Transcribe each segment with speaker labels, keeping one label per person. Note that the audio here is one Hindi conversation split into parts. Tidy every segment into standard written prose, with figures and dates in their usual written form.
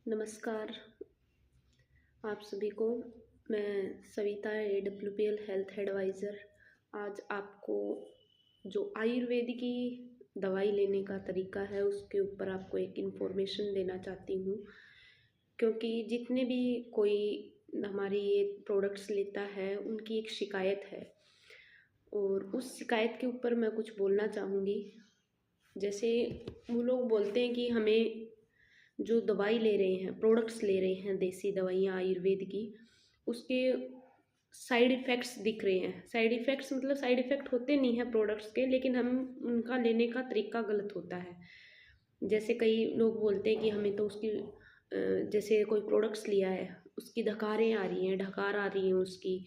Speaker 1: नमस्कार आप सभी को। मैं सविता AWPL हेल्थ एडवाइज़र आज आपको जो आयुर्वेद की दवाई लेने का तरीका है उसके ऊपर आपको एक इन्फॉर्मेशन देना चाहती हूँ, क्योंकि जितने भी कोई हमारी ये प्रोडक्ट्स लेता है उनकी एक शिकायत है और उस शिकायत के ऊपर मैं कुछ बोलना चाहूँगी। जैसे वो लोग बोलते हैं कि हमें जो दवाई ले रहे हैं, प्रोडक्ट्स ले रहे हैं, देसी दवाइयाँ आयुर्वेद की, उसके साइड इफ़ेक्ट्स दिख रहे हैं। साइड इफ़ेक्ट्स मतलब साइड इफ़ेक्ट होते नहीं हैं प्रोडक्ट्स के, लेकिन हम उनका लेने का तरीका गलत होता है। जैसे कई लोग बोलते हैं कि हमें तो उसकी जैसे कोई प्रोडक्ट्स लिया है, उसकी डकारें आ रही हैं, ढकार आ रही हैं, उसकी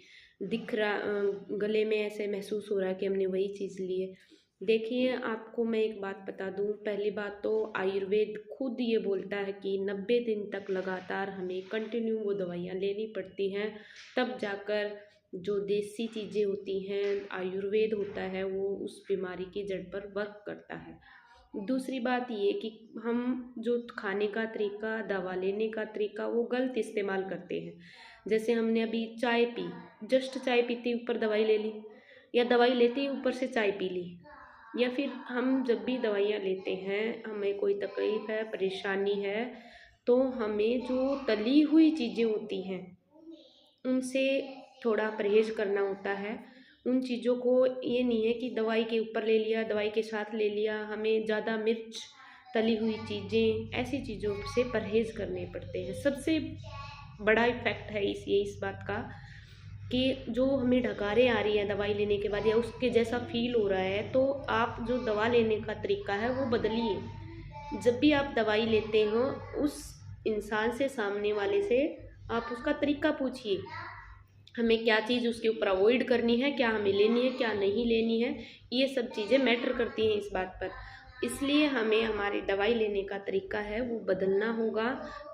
Speaker 1: दिख रहा गले में ऐसे महसूस हो रहा है कि हमने वही चीज़ ली है। देखिए, आपको मैं एक बात बता दूं। पहली बात तो आयुर्वेद खुद ये बोलता है कि 90 दिन तक लगातार हमें कंटिन्यू वो दवाइयाँ लेनी पड़ती हैं, तब जाकर जो देसी चीज़ें होती हैं, आयुर्वेद होता है, वो उस बीमारी की जड़ पर वर्क करता है। दूसरी बात ये कि हम जो खाने का तरीका, दवा लेने का तरीका वो गलत इस्तेमाल करते हैं। जैसे हमने अभी चाय पी, जस्ट चाय पीते ऊपर दवाई ले ली, या दवाई लेते ही ऊपर से चाय पी ली। या फिर हम जब भी दवाइयाँ लेते हैं, हमें कोई तकलीफ़ है, परेशानी है, तो हमें जो तली हुई चीज़ें होती हैं उनसे थोड़ा परहेज़ करना होता है। उन चीज़ों को ये नहीं है कि दवाई के ऊपर ले लिया, दवाई के साथ ले लिया, हमें ज़्यादा मिर्च, तली हुई चीज़ें, ऐसी चीज़ों से परहेज़ करने पड़ते हैं। सबसे बड़ा इफ़ेक्ट है इस बात का कि जो हमें डकारें आ रही हैं दवाई लेने के बाद या उसके जैसा फ़ील हो रहा है, तो आप जो दवा लेने का तरीका है वो बदलिए। जब भी आप दवाई लेते हो, उस इंसान से, सामने वाले से आप उसका तरीका पूछिए। हमें क्या चीज़ उसके ऊपर अवॉइड करनी है, क्या हमें लेनी है, क्या नहीं लेनी है, ये सब चीज़ें मैटर करती हैं इस बात पर। इसलिए हमें हमारी दवाई लेने का तरीका है वो बदलना होगा,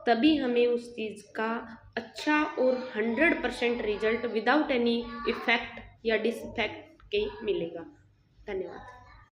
Speaker 1: तभी हमें उस चीज़ का अच्छा और 100% रिजल्ट विदाउट एनी इफ़ेक्ट या डिसइफ़ेक्ट के मिलेगा। धन्यवाद।